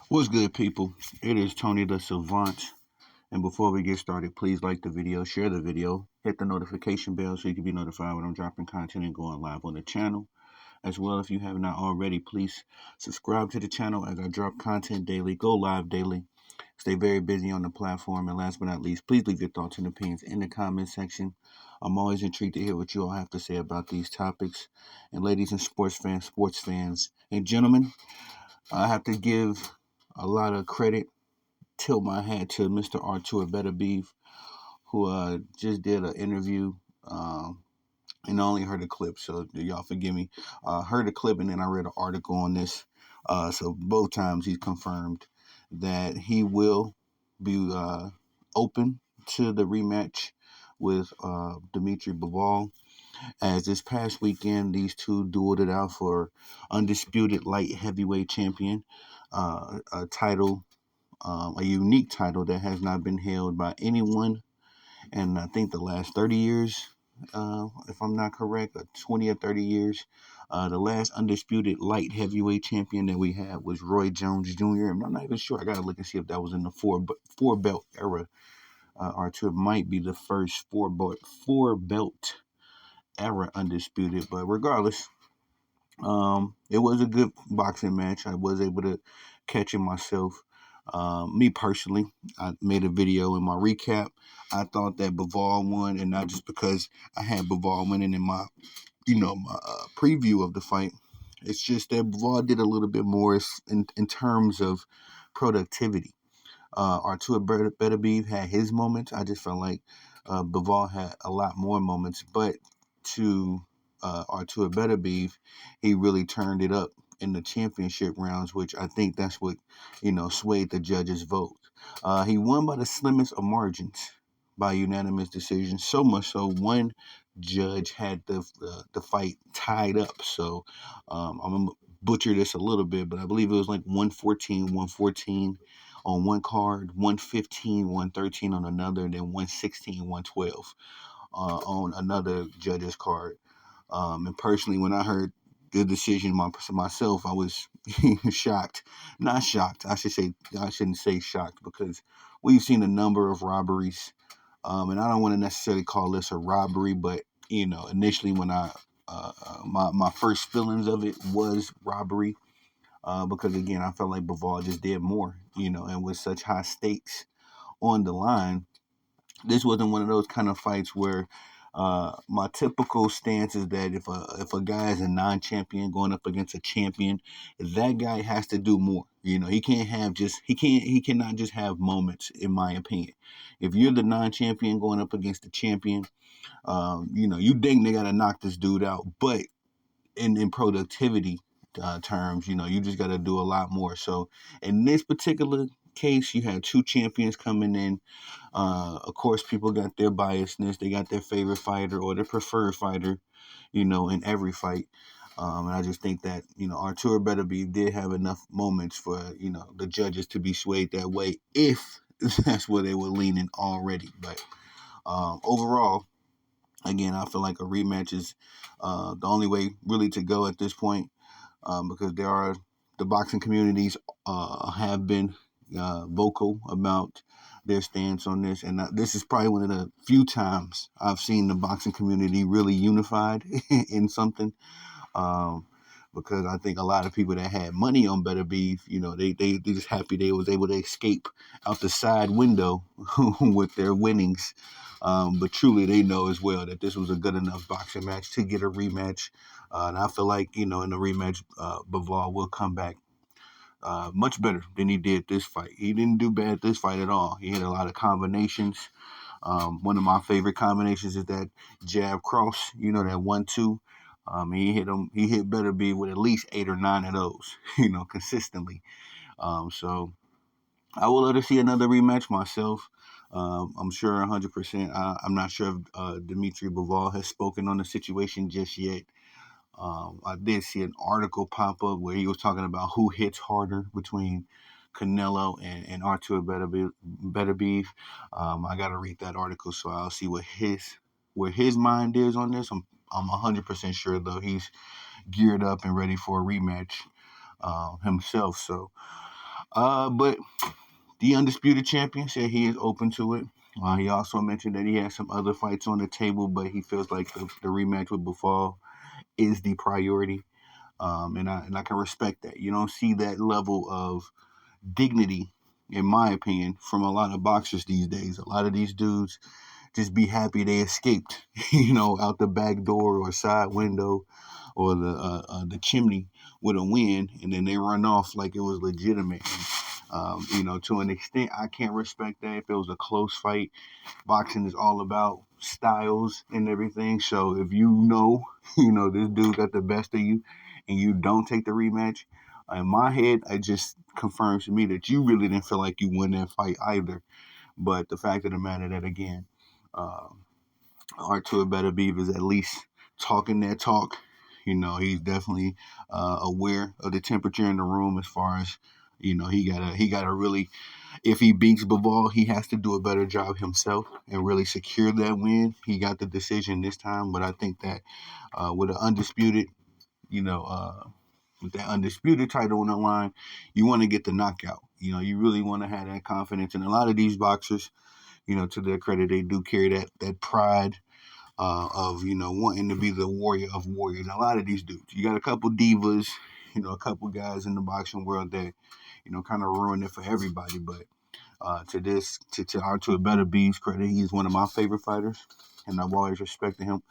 What's good, people? It is Tony the Savant. And before we get started, please like the video, share the video, hit the notification bell so you can be notified when I'm dropping content and going live on the channel. As well, if you have not already, please subscribe to the channel as I drop content daily, go live daily, stay very busy on the platform. And last but not least, please leave your thoughts and opinions in the comment section. I'm always intrigued to hear what you all have to say about these topics. And ladies and sports fans, and gentlemen, I have to give a lot of credit, tilt my hat to Mr. Artur Beterbiev, who just did an interview. And I only heard a clip, so y'all forgive me. Heard a clip and then I read an article on this. So both times he's confirmed that he will be open to the rematch with Dmitry Bivol. As this past weekend, these two dueled it out for undisputed light heavyweight champion, a title, a unique title that has not been held by anyone in I think the last 30 years, if I'm not correct, 20 or 30 years. The last undisputed light heavyweight champion that we had was Roy Jones Jr. I'm not even sure. I gotta look and see if that was in the four belt era. Artur might be the first four belt era undisputed, but regardless, it was a good boxing match. I was able to catch it myself. Me personally, I made a video in my recap. I thought that Bivol won, and not just because I had Bivol winning in my, my preview of the fight. It's just that Bivol did a little bit more in terms of productivity. Artur Beterbiev had his moments. I just felt like Bivol had a lot more moments, but to Artur Beterbiev, he really turned it up in the championship rounds, which I think that's what swayed the judges' vote. He won by the slimmest of margins by unanimous decision. So much so, one judge had the fight tied up. So I'm gonna butcher this a little bit, but I believe it was like 114 on one card, 115, 113 on another, and then 116, 112 on another judge's card. And personally, when I heard the decision myself, I was shocked. Not shocked. I shouldn't say shocked because we've seen a number of robberies. And I don't want to necessarily call this a robbery, but initially when my first feelings of it was robbery, because again, I felt like Bivol just did more, and with such high stakes on the line, this wasn't one of those kind of fights where my typical stance is that if a guy is a non-champion going up against a champion, that guy has to do more. He cannot just have moments. In my opinion, if you're the non-champion going up against the champion, you think they gotta knock this dude out, but in productivity terms, you just got to do a lot more. So in this particular case, you had two champions coming in. Of course, people got their biasness. They got their favorite fighter or their preferred fighter, in every fight. And I just think that, Artur Beterbiev did have enough moments for, the judges to be swayed that way if that's where they were leaning already. But overall, again, I feel like a rematch is the only way really to go at this point, because the boxing communities have been vocal about their stance on this, and this is probably one of the few times I've seen the boxing community really unified in something. Um, because I think a lot of people that had money on Better Beef, they just happy they was able to escape out the side window with their winnings. But truly, they know as well that this was a good enough boxing match to get a rematch. And I feel like, in the rematch, Bivol will come back much better than he did this fight. He didn't do bad this fight at all. He had a lot of combinations. One of my favorite combinations is that jab cross, that 1-2. He hit him. He hit Beterbiev with at least 8 or 9 of those, consistently. So I would love to see another rematch myself. I'm sure 100%. I'm not sure if Dmitry Bivol has spoken on the situation just yet. I did see an article pop up where he was talking about who hits harder between Canelo and Artur Beterbiev. I got to read that article, so I'll see where his mind is on this. I'm 100% sure though he's geared up and ready for a rematch himself. So But the undisputed champion said he is open to it. He also mentioned that he has some other fights on the table, but he feels like the rematch with Bivol is the priority. And I can respect that. You don't see that level of dignity, in my opinion, from a lot of boxers these days. A lot of these dudes just be happy they escaped, out the back door or side window or the chimney with a win, and then they run off like it was legitimate. To an extent, I can't respect that. If it was a close fight, boxing is all about styles and everything. So if this dude got the best of you, and you don't take the rematch, in my head, it just confirms to me that you really didn't feel like you won that fight either. But the fact of the matter that, again, uh, Artur Beterbiev is at least talking that talk. He's definitely aware of the temperature in the room as far as he gotta really, if he beats Bivol, he has to do a better job himself and really secure that win. He got the decision this time, but I think that with an undisputed, with that undisputed title on the line, you want to get the knockout. You really want to have that confidence. And a lot of these boxers, to their credit, they do carry that pride of wanting to be the warrior of warriors. A lot of these dudes, you got a couple divas, a couple guys in the boxing world that kind of ruin it for everybody. But to Artur Beterbiev's credit, he's one of my favorite fighters, and I've always respected him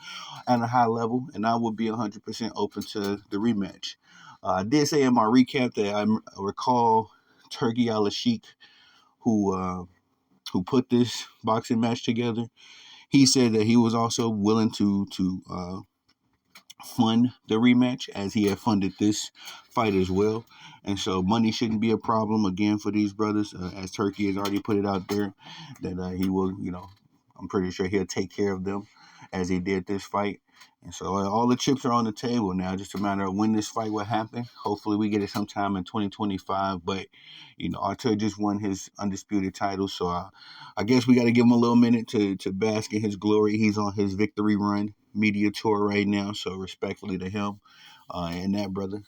at a high level, and I would be 100% open to the rematch. I did say in my recap that I recall Turkey Al-Sheikh, who put this boxing match together. He said that he was also willing to fund the rematch as he had funded this fight as well. And so money shouldn't be a problem again for these brothers, as Turkey has already put it out there that he will, I'm pretty sure he'll take care of them as he did this fight. And so all the chips are on the table now, just a matter of when this fight will happen. Hopefully we get it sometime in 2025. But, Artur just won his undisputed title. So I guess we got to give him a little minute to bask in his glory. He's on his victory run media tour right now. So respectfully to him and that brother,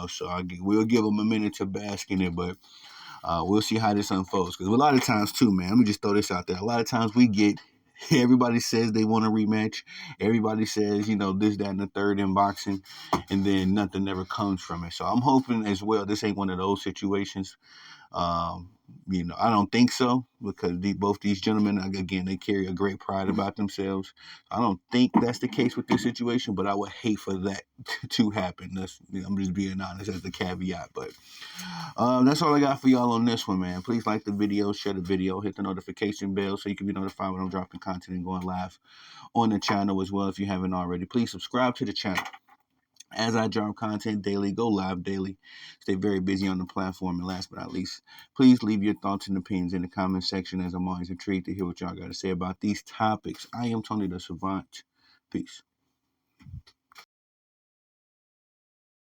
so we'll give him a minute to bask in it. But we'll see how this unfolds. Because a lot of times, too, man, let me just throw this out there. A lot of times we get, everybody says they want a rematch. Everybody says, this, that, and the third in boxing. And then nothing ever comes from it. So I'm hoping as well this ain't one of those situations. I don't think so, because both these gentlemen, again, they carry a great pride about themselves. I don't think that's the case with this situation, but I would hate for that to happen. I'm just being honest as the caveat. But that's all I got for y'all on this one, man. Please like the video, share the video, hit the notification bell so you can be notified when I'm dropping content and going live on the channel as well if you haven't already. Please subscribe to the channel. As I drop content daily, go live daily, stay very busy on the platform. And last but not least, please leave your thoughts and opinions in the comment section, as I'm always intrigued to hear what y'all got to say about these topics. I am Tony the Savant. Peace.